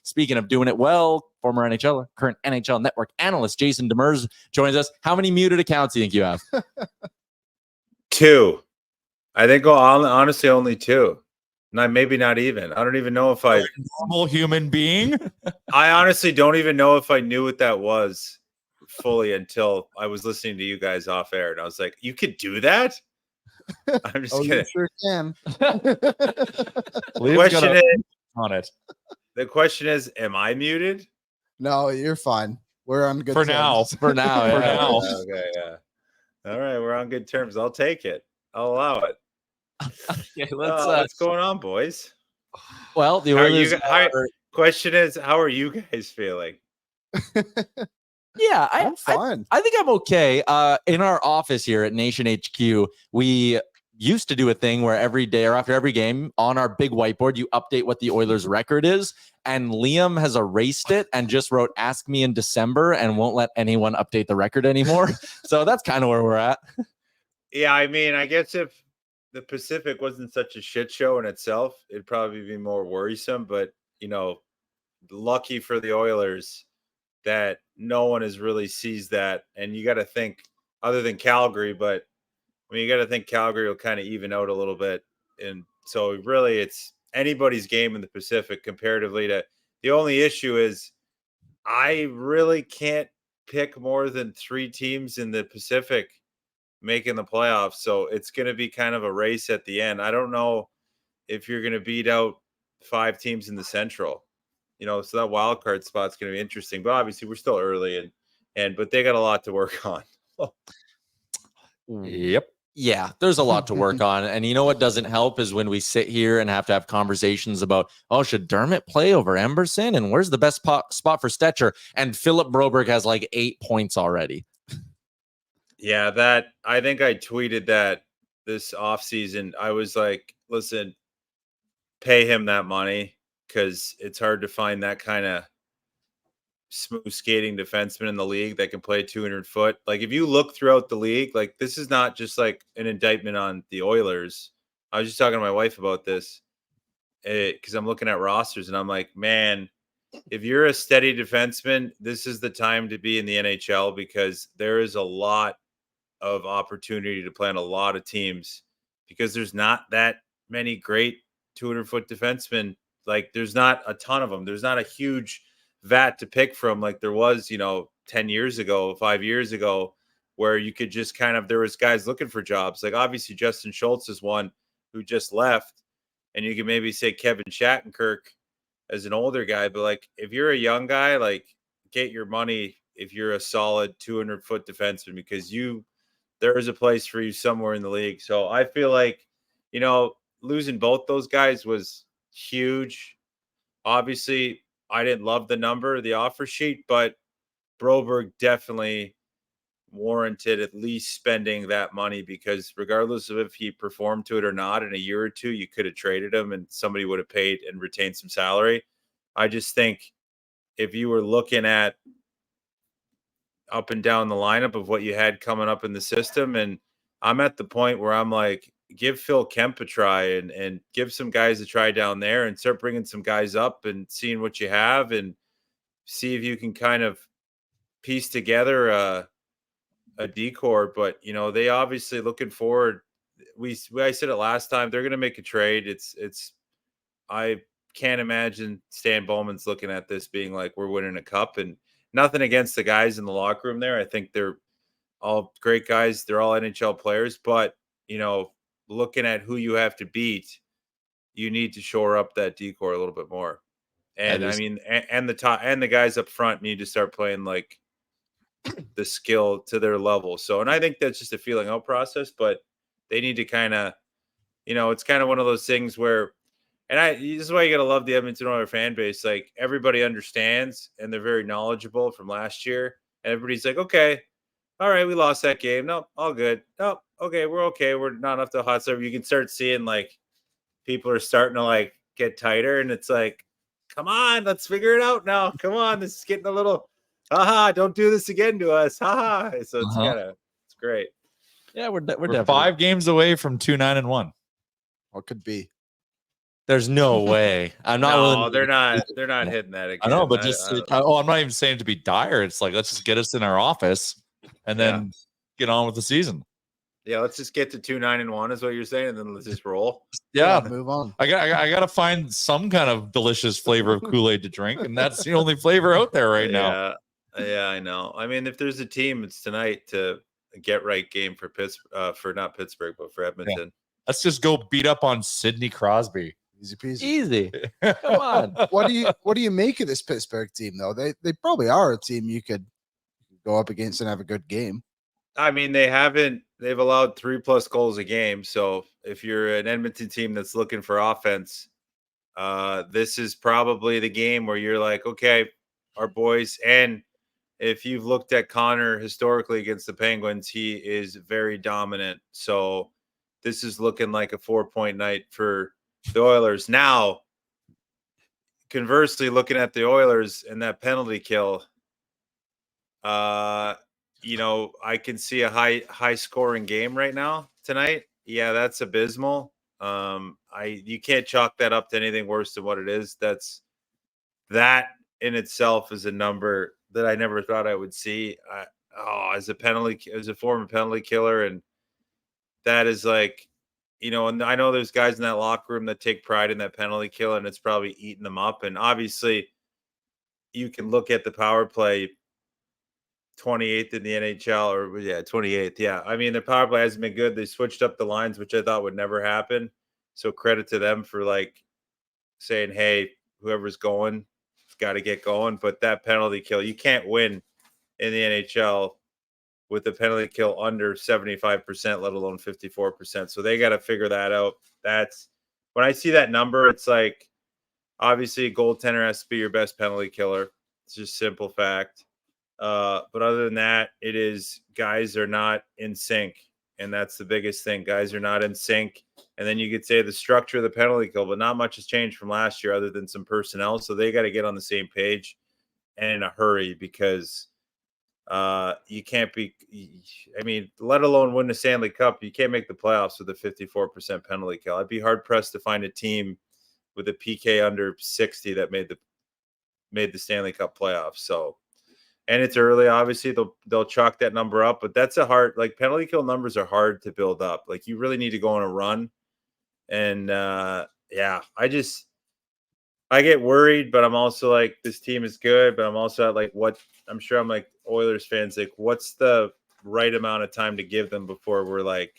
Speaking of doing it well, former NHL, current NHL Network analyst Jason Demers joins us. How many muted accounts do you think you have? 2. I think honestly only 2. Maybe not even. I don't even know if a normal human being. I honestly don't even know if I knew what that was fully until I was listening to you guys off air, and I was like, "You could do that?" I'm just kidding. You sure can. The question is, am I muted? No, you're fine. We're on good for terms. now. For now, For yeah. now. Okay, yeah. All right, we're on good terms. I'll take it. I'll allow it. Okay, what's going on, boys? Well, the Oilers. Question is, how are you guys feeling? Yeah, I'm fine. I think I'm okay. In our office here at Nation HQ, we used to do a thing where every day or after every game on our big whiteboard, you update what the Oilers record is. And Liam has erased it and just wrote, "Ask me in December," and won't let anyone update the record anymore. So that's kind of where we're at. Yeah, I mean, I guess if the Pacific wasn't such a shit show in itself, it'd probably be more worrisome. But, lucky for the Oilers that no one has really seized that. And you got to think, other than Calgary, but you got to think Calgary will kind of even out a little bit. And so really it's anybody's game in the Pacific comparatively to the only issue is I really can't pick more than 3 teams in the Pacific making the playoffs. So it's going to be kind of a race at the end. I don't know if you're going to beat out 5 teams in the Central, so that wild card spot's going to be interesting, but obviously we're still early but they got a lot to work on. Yep. Yeah, there's a lot to work on. And you know what doesn't help is when we sit here and have to have conversations about, should Dermott play over Emberson? And where's the best spot for Stetcher? And Philip Broberg has like 8 points already. Yeah, I think I tweeted that this offseason. I was like, listen, pay him that money because it's hard to find that kind of smooth skating defenseman in the league that can play 200 foot. Like if you look throughout the league, like this is not just like an indictment on the Oilers. I was just talking to my wife about this because I'm looking at rosters and I'm like, man, if you're a steady defenseman, this is the time to be in the NHL because there is a lot of opportunity to play on a lot of teams because there's not that many great 200-foot defensemen. Like there's not a ton of them. There's not a huge vat to pick from like there was, 10 years ago, 5 years ago, where you could just there was guys looking for jobs. Like obviously Justin Schultz is one who just left, and you can maybe say Kevin Shattenkirk as an older guy, but like if you're a young guy, like get your money if you're a solid 200-foot defenseman because there is a place for you somewhere in the league. So I feel like, losing both those guys was huge. Obviously, I didn't love the number, the offer sheet, but Broberg definitely warranted at least spending that money because regardless of if he performed to it or not in a year or two, you could have traded him and somebody would have paid and retained some salary. I just think if you were looking at up and down the lineup of what you had coming up in the system, and I'm at the point where I'm like, give Phil Kemp a try and give some guys a try down there and start bringing some guys up and seeing what you have and see if you can kind of piece together a decor. But they obviously looking forward. I said it last time, they're going to make a trade. I can't imagine Stan Bowman's looking at this being like, we're winning a cup, and nothing against the guys in the locker room there. I think they're all great guys. They're all NHL players, but looking at who you have to beat, you need to shore up that decor a little bit more. And I mean, and the top and the guys up front need to start playing like the skill to their level. So, and I think that's just a feeling out process, but they need to kind of, it's kind of one of those things where, this is why you got to love the Edmonton Oilers fan base. Like everybody understands and they're very knowledgeable from last year. And everybody's like, okay, all right, we lost that game. No, all good. No, okay, we're okay. We're not off the hot start. You can start seeing like people are starting to like get tighter, and it's like, come on, let's figure it out now. Come on, this is getting a little, don't do this again to us, So it's it's great. Yeah, we're 5 games away from 2-9-1. What could be? There's no way. I'm not willing. No, they're not. They're not hitting that again. I know, but just I'm not even saying to be dire. It's like let's just get us in our office and then get on with the season. Yeah, let's just get to 2-9-1 is what you're saying, and then let's just roll. Yeah, move on. I got to find some kind of delicious flavor of Kool-Aid to drink, and that's the only flavor out there right now. Yeah, I know. I mean, if there's a team, it's tonight to get right game for Pittsburgh, for not Pittsburgh, but for Edmonton. Yeah. Let's just go beat up on Sidney Crosby. Easy peasy. Easy. Come on. What do you make of this Pittsburgh team though? They probably are a team you could go up against and have a good game. I mean, they've allowed 3+ goals a game. So if you're an Edmonton team that's looking for offense, this is probably the game where you're like, okay, our boys. And if you've looked at Connor historically against the Penguins, he is very dominant. So this is looking like a 4-point night for the Oilers. Now, conversely, looking at the Oilers and that penalty kill, I can see a high scoring game right now tonight. Yeah, that's abysmal. You can't chalk that up to anything worse than what it is. That in itself is a number that I never thought I would see. As a former penalty killer, and that is like, and I know there's guys in that locker room that take pride in that penalty kill, and it's probably eating them up. And obviously, you can look at the power play, 28th in the NHL, or 28th. Yeah, I mean, the power play hasn't been good. They switched up the lines, which I thought would never happen. So credit to them for like saying, "Hey, whoever's going, got to get going." But that penalty kill, you can't win in the NHL with a penalty kill under 75%, let alone 54%. So they got to figure that out. That's when I see that number, it's like, obviously a goaltender has to be your best penalty killer. It's just simple fact. But other than that, it is guys are not in sync. And that's the biggest thing. Guys are not in sync. And then you could say the structure of the penalty kill, but not much has changed from last year other than some personnel. So they got to get on the same page and in a hurry, because you can't be, let alone win the Stanley Cup. You can't make the playoffs with a 54% penalty kill. I'd be hard pressed to find a team with a PK under 60 that made the Stanley Cup playoffs. So, and it's early, obviously they'll chalk that number up, but that's penalty kill numbers are hard to build up. Like, you really need to go on a run. And I get worried, but I'm also like, this team is good, but I'm also like, I'm sure I'm like Oilers fans, like, what's the right amount of time to give them before we're like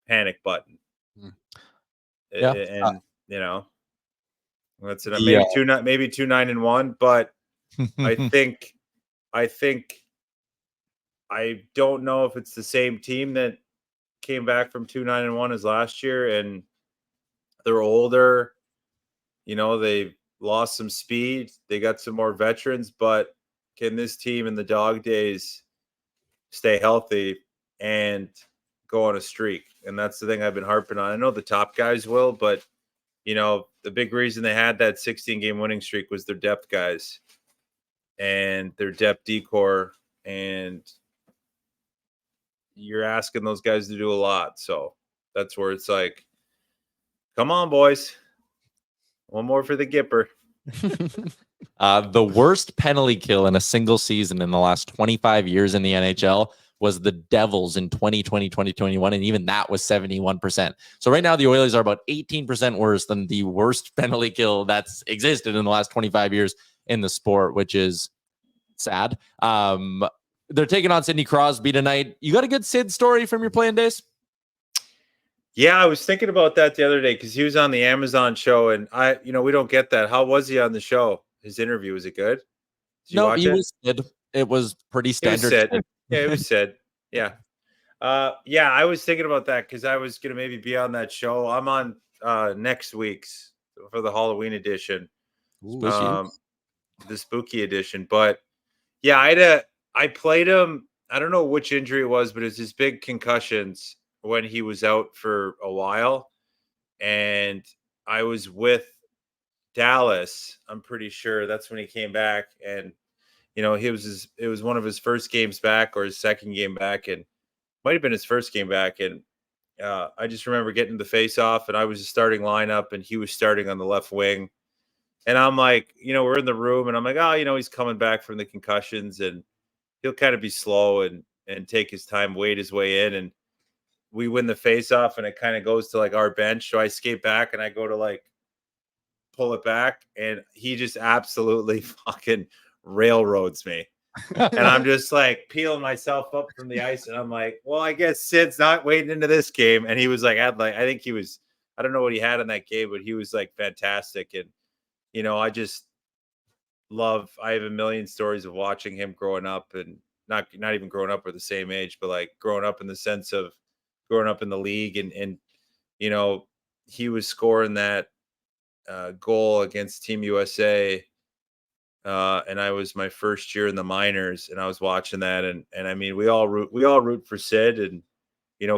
panic button? Yeah. And that's it. Maybe 2-9-1, but I think I don't know if it's the same team that came back from 2-9-1 as last year, and they're older. They've lost some speed. They got some more veterans, but can this team in the dog days stay healthy and go on a streak? And that's the thing I've been harping on. I know the top guys will, but the big reason they had that 16-game winning streak was their depth guys and their depth decor, and you're asking those guys to do a lot. So that's where it's like, come on, boys. One more for the Gipper. The worst penalty kill in a single season in the last 25 years in the NHL was the Devils in 2020, 2021, and even that was 71%. So right now the Oilers are about 18% worse than the worst penalty kill that's existed in the last 25 years in the sport, which is sad. They're taking on Sidney Crosby tonight. You got a good Sid story from your playing days? Yeah, I was thinking about that the other day because he was on the Amazon show, and we don't get that. How was he on the show? His interview, was it good? Was good. It was pretty standard. It was said. Yeah. I was thinking about that because I was going to maybe be on that show. I'm on next week's for the Halloween edition. The spooky edition. But yeah, I played him. I don't know which injury it was, but it's his big concussions when he was out for a while. And I was with Dallas. I'm pretty sure that's when he came back. And, it was one of his first games back or his second game back. And might have been his first game back. And I just remember getting the face off, and I was the starting lineup, and he was starting on the left wing. And I'm like, we're in the room, and I'm like, oh, he's coming back from the concussions, and he'll kind of be slow and take his time, wait his way in, and we win the face off, and it kind of goes to like our bench. So I skate back and I go to like pull it back, and he just absolutely fucking railroads me. And I'm just like peeling myself up from the ice, and I'm like, well, I guess Sid's not waiting into this game. And he was like, I think he was, I don't know what he had in that game, but he was like fantastic. And I just I have a million stories of watching him growing up, and not even growing up, we're the same age, but like growing up in the sense of growing up in the league, and he was scoring that goal against Team USA. And I was my first year in the minors, and I was watching that, and I mean, we all root for Sid, and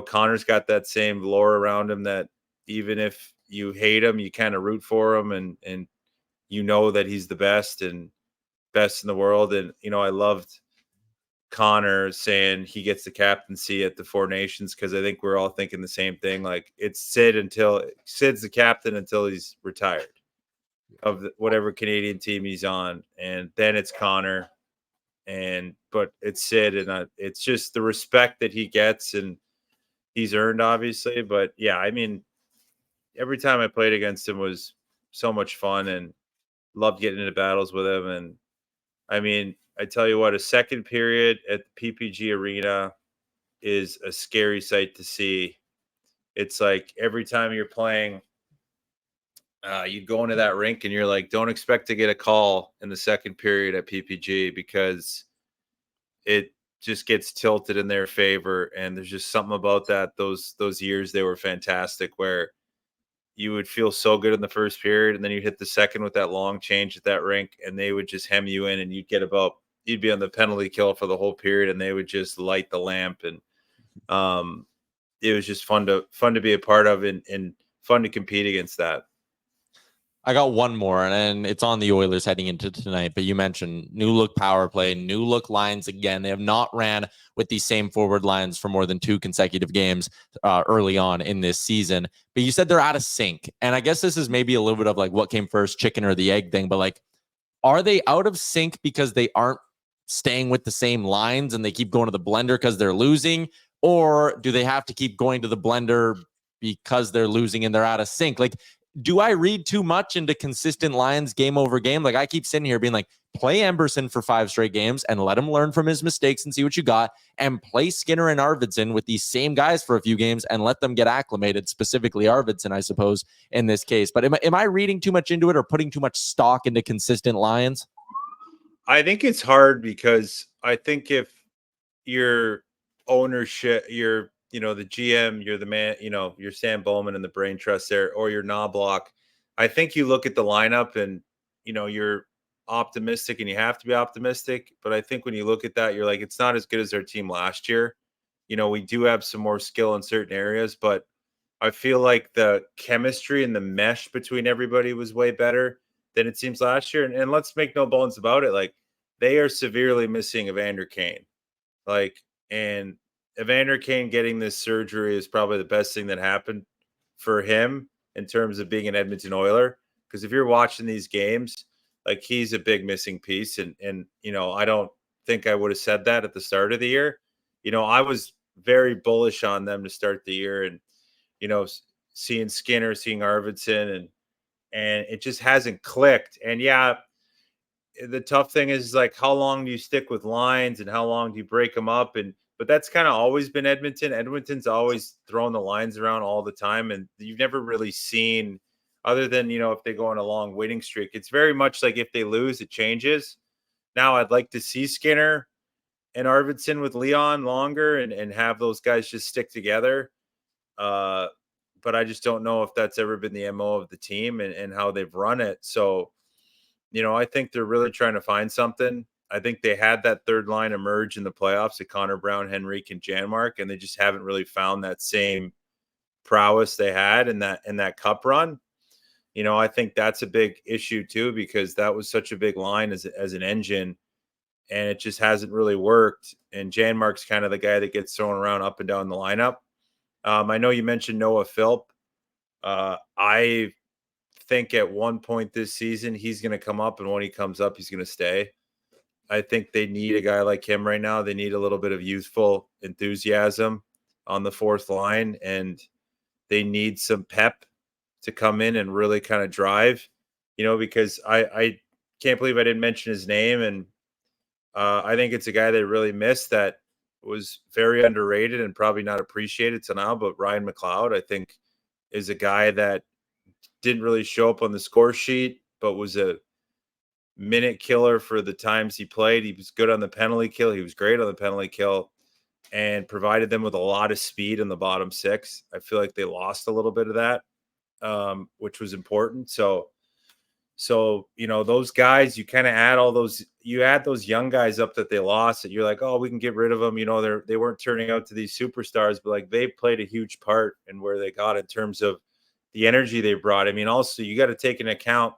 Connor's got that same lore around him that even if you hate him, you kind of root for him, and that he's the best in the world. And I loved Connor saying he gets the captaincy at the Four Nations, because I think we're all thinking the same thing. Like, it's Sid's the captain until he's retired of whatever Canadian team he's on, and then it's Connor, but it's Sid, and it's just the respect that he gets and he's earned, obviously. But yeah, I mean, every time I played against him was so much fun, and loved getting into battles with him. And I mean, I tell you what, a second period at the PPG Arena is a scary sight to see. It's like every time you're playing, you go into that rink and you're like, don't expect to get a call in the second period at PPG, because it just gets tilted in their favor. And there's just something about that. Those years, they were fantastic, where you would feel so good in the first period, and then you'd hit the second with that long change at that rink, and they would just hem you in, and you'd be on the penalty kill for the whole period, and they would just light the lamp. And it was just fun to be a part of, and fun to compete against that. I got one more, and it's on the Oilers heading into tonight. But you mentioned new look power play, new look lines again. They have not ran with these same forward lines for more than 2 consecutive games early on in this season. But you said they're out of sync. And I guess this is maybe a little bit of like what came first, chicken or the egg thing. But like, are they out of sync because they aren't staying with the same lines and they keep going to the blender because they're losing? Or do they have to keep going to the blender because they're losing and they're out of sync? Like, do I read too much into consistent lines game over game? Like, I keep sitting here being like, play Emberson for 5 straight games and let him learn from his mistakes and see what you got, and play Skinner and Arvidsson with these same guys for a few games and let them get acclimated, specifically Arvidsson, I suppose, in this case. But am I reading too much into it or putting too much stock into consistent lines? I think it's hard, because I think if your ownership, you're the GM, you're the man, you're Sam Bowman and the brain trust there, or you're Knobloch. I think you look at the lineup and you're optimistic, and you have to be optimistic. But I think when you look at that, you're like, it's not as good as our team last year. We do have some more skill in certain areas, but I feel like the chemistry and the mesh between everybody was way better than it seems last year. And let's make no bones about it, like, they are severely missing Evander Kane. Like, and Evander Kane getting this surgery is probably the best thing that happened for him in terms of being an Edmonton Oiler. Because if you're watching these games, like, he's a big missing piece. And I don't think I would have said that at the start of the year. I was very bullish on them to start the year, and seeing Skinner, seeing Arvidsson, and it just hasn't clicked. And yeah, the tough thing is, like, how long do you stick with lines, and how long do you break them up? But that's kind of always been Edmonton. Edmonton's always thrown the lines around all the time, and you've never really seen, other than if they go on a long winning streak, it's very much like if they lose, it changes. Now I'd like to see Skinner and Arvidsson with Leon longer, and have those guys just stick together. But I just don't know if that's ever been the MO of the team, and how they've run it. So, I think they're really trying to find something. I think they had that third line emerge in the playoffs at Connor Brown, Henrique, and Janmark, and they just haven't really found that same prowess they had in that cup run. I think that's a big issue too, because that was such a big line as an engine, and it just hasn't really worked. And Janmark's kind of the guy that gets thrown around up and down the lineup. I know you mentioned Noah Philp. I think at one point this season he's going to come up, and when he comes up, he's going to stay. I think they need a guy like him right now. They need a little bit of youthful enthusiasm on the fourth line, and they need some pep to come in and really kind of drive, because I can't believe I didn't mention his name. And I think it's a guy they really missed that was very underrated and probably not appreciated till now. But Ryan McLeod, I think, is a guy that didn't really show up on the score sheet, but was a minute killer for the times he played. He was good on the penalty kill. He was great on the penalty kill and provided them with a lot of speed in the bottom six. I feel like they lost a little bit of that, which was important. So, those guys, you kind of add those young guys up that they lost that you're like, oh, we can get rid of them. They weren't turning out to these superstars, but like they played a huge part in where they got in terms of the energy they brought. I mean, also you got to take into account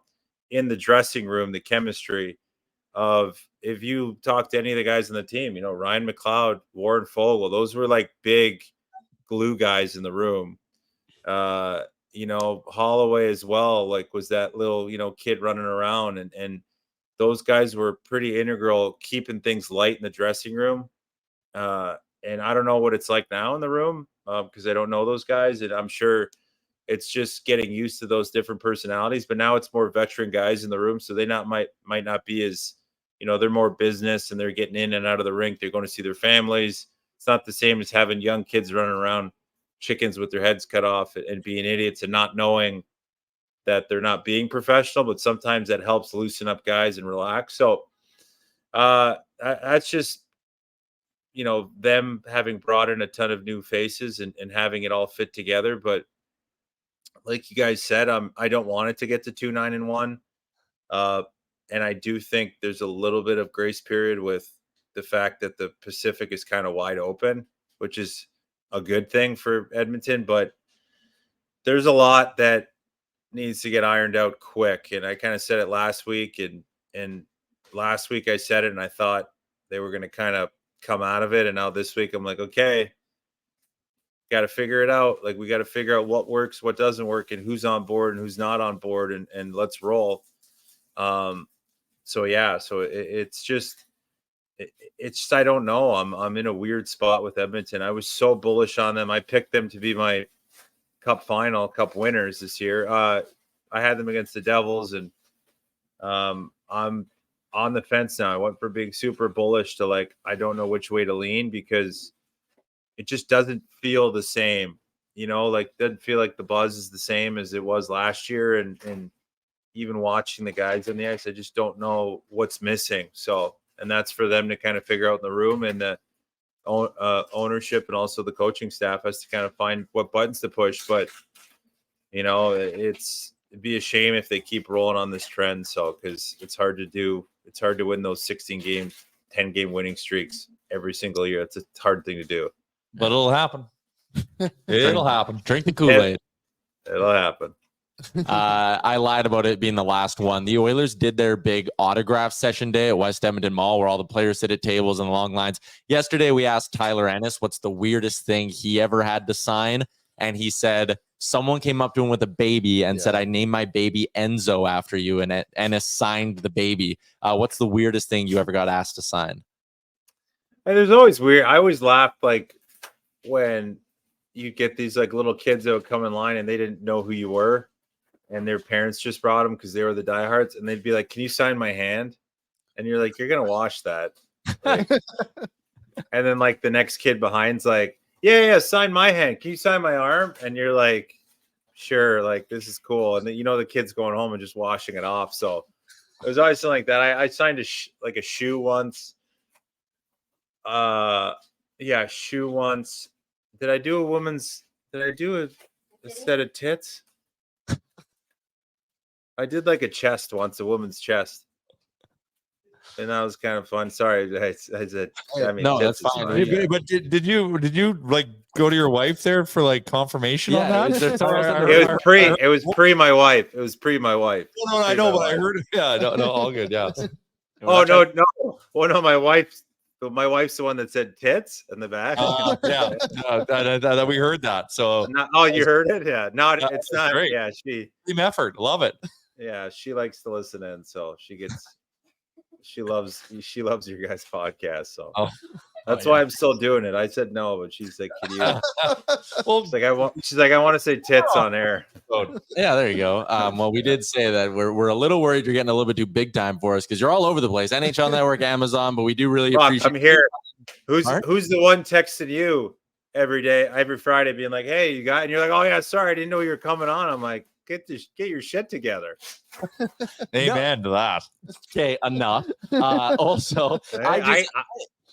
in the dressing room, the chemistry of, if you talk to any of the guys on the team, Ryan McLeod, Warren Fogle, those were like big glue guys in the room. Holloway as well, like was that little, kid running around, and those guys were pretty integral, keeping things light in the dressing room. And I don't know what it's like now in the room, because I don't know those guys, and I'm sure it's just getting used to those different personalities. But now it's more veteran guys in the room, so they might not be as, they're more business and they're getting in and out of the rink. They're going to see their families. It's not the same as having young kids running around chickens with their heads cut off and being idiots and not knowing that they're not being professional. But sometimes that helps loosen up guys and relax. So that's just, them having brought in a ton of new faces and having it all fit together. But like you guys said, I don't want it to get to 2-9-1. And I do think there's a little bit of grace period with the fact that the Pacific is kind of wide open, which is a good thing for Edmonton. But there's a lot that needs to get ironed out quick. And I kind of said it last week, and last week I said it and I thought they were going to kind of come out of it. And now this week I'm like, okay, got to figure it out. Like, we got to figure out what works, what doesn't work, and who's on board and who's not on board, and let's roll. So it's just I don't know. I'm in a weird spot with Edmonton. I was so bullish on them. I picked them to be my cup winners this year. I had them against the Devils, and I'm on the fence now. I went from being super bullish to like, I don't know which way to lean, because it just doesn't feel the same, doesn't feel like the buzz is the same as it was last year. And even watching the guys on the ice, I just don't know what's missing. So, and that's for them to kind of figure out in the room, and the ownership and also the coaching staff has to kind of find what buttons to push. But, it'd be a shame if they keep rolling on this trend. So, because it's hard to win those 16-game, 10-game winning streaks every single year. It's a hard thing to do. But it'll happen. It'll happen. Drink the Kool-Aid. It'll happen. I lied about it being the last one. The Oilers did their big autograph session day at West Edmonton Mall, where all the players sit at tables and long lines. Yesterday, we asked Tyler Ennis what's the weirdest thing he ever had to sign, and he said someone came up to him with a baby and said, "I named my baby Enzo after you," and Ennis signed the baby. What's the weirdest thing you ever got asked to sign? And there's always weird. I always laugh like when you get these like little kids that would come in line and they didn't know who you were, and their parents just brought them because they were the diehards, and they'd be like, "Can you sign my hand?" And you're like, "You're gonna wash that." Like, and then like the next kid behind's like, yeah, sign my hand. Can you sign my arm? And you're like, sure, like this is cool. And then the kid's going home and just washing it off. So it was always something like that. I signed a shoe once. Shoe once. Did I do a set of tits? I did like a chest once, a woman's chest. And that was kind of fun. Sorry, I said. I mean, no, that's fine. Yeah. But did you like go to your wife there for like confirmation on that? It was pre my wife. It was pre my wife. No, I know, but I heard. Yeah, no, all good. Yeah. Oh no. Well, no, my wife But my wife's the one that said tits in the back. Yeah, we heard that. So, you heard it? Yeah, no, it's not. Great. Yeah, team effort, love it. Yeah, she likes to listen in, so she loves your guys' podcast. So that's why I'm still doing it. I said no, but she's like, "Can you?" Well, she's like, I want to say tits on air. Yeah, there you go. Well, we did say that we're a little worried you're getting a little bit too big time for us because you're all over the place. NHL Network, Amazon, but we do really appreciate. I'm here. Who's the one texting you every day, every Friday, being like, "Hey, you got?" And you're like, "Oh yeah, sorry, I didn't know you were coming on." I'm like, get your shit together. Amen to that. Okay, enough. Also,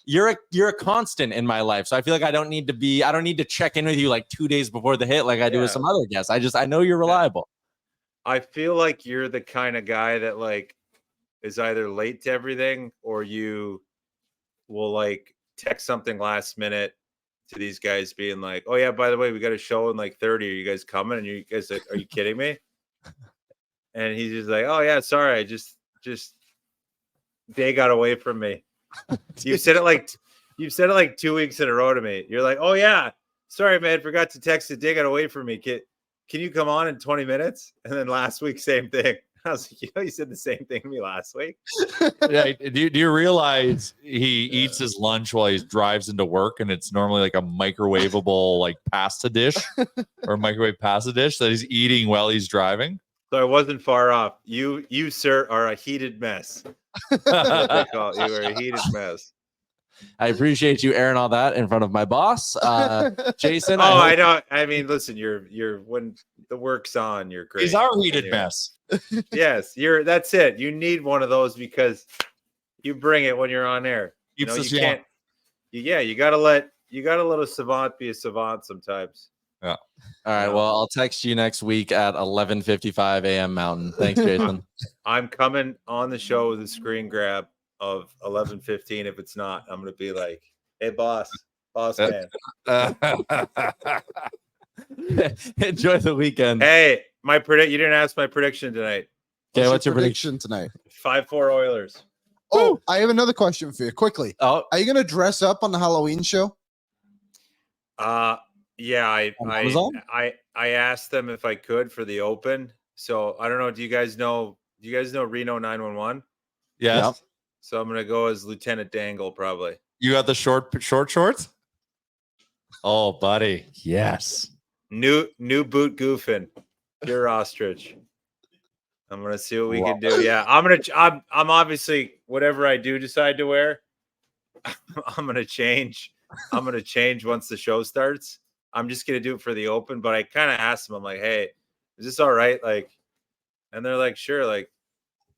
you're a constant in my life, so I feel like I don't need to check in with you like 2 days before the hit like I do with some other guests. I know you're reliable. I feel like you're the kind of guy that like is either late to everything or you will like text something last minute to these guys being like, "Oh yeah, by the way, we got a show in like 30. Are you guys coming?" And you guys like, "Are you kidding me?" And he's just like, "Oh yeah, sorry, I just they got away from me." You've said it like 2 weeks in a row to me. You're like, "Oh yeah, sorry man, forgot to text it. They got away from me. Can you come on in 20 minutes?" And then last week, same thing. I was like, you said the same thing to me last week. Yeah. Do you realize he eats his lunch while he drives into work, and it's normally like a microwavable like pasta dish or microwave pasta dish that he's eating while he's driving? So I wasn't far off. You sir, are a heated mess. That's what they call it. You are a heated mess. I appreciate you airing all that in front of my boss, Jason. I know. I mean, listen, you're when the work's on, you're great. He's our heated mess. Yes, that's it. You need one of those because you bring it when you're on air. You can't. You gotta let a savant be a savant sometimes. Yeah. All right. Well, I'll text you next week at 11:55 a.m. Mountain. Thanks, Jason. I'm coming on the show with a screen grab of 11:15. If it's not, I'm gonna be like, "Hey, boss man." Enjoy the weekend. Hey, you didn't ask my prediction tonight. Okay, what's your prediction tonight? 5-4 Oilers. Oh, I have another question for you. Quickly. Oh, are you gonna dress up on the Halloween show? Yeah, I asked them if I could for the open. So I don't know. Do you guys know Reno 911? Yes. Yep. So I'm gonna go as Lieutenant Dangle probably. You got the short shorts? Oh, buddy. Yes. New boot goofing. Pure ostrich. I'm gonna see what we can do. Yeah, I'm obviously whatever I do decide to wear, I'm gonna change. I'm gonna change once the show starts. I'm just gonna do it for the open. But I kind of asked them, I'm like, "Hey, is this all right?" Like, and they're like, "Sure." Like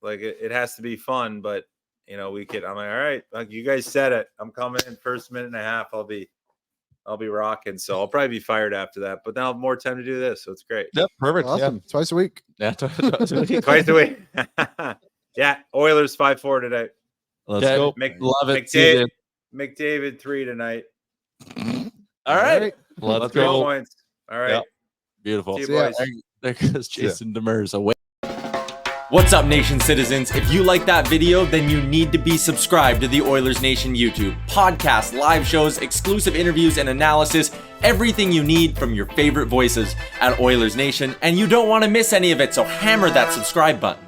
it has to be fun, but we could. I'm like, "All right, like you guys said it. I'm coming in first minute and a half. I'll be rocking." So I'll probably be fired after that. But now I'll have more time to do this, so it's great. Yep, perfect. Awesome. Yeah. Twice a week. Yeah, Twice a week. Yeah, Oilers 5-4 today. let's go. Love it. McDavid 3 tonight. All right. Let's Three go. points. All right. Yep. Beautiful. See you, boys. There goes Jason Demers away. What's up, Nation citizens? If you like that video, then you need to be subscribed to the Oilers Nation YouTube. Podcasts, live shows, exclusive interviews, and analysis. Everything you need from your favorite voices at Oilers Nation. And you don't want to miss any of it, so hammer that subscribe button.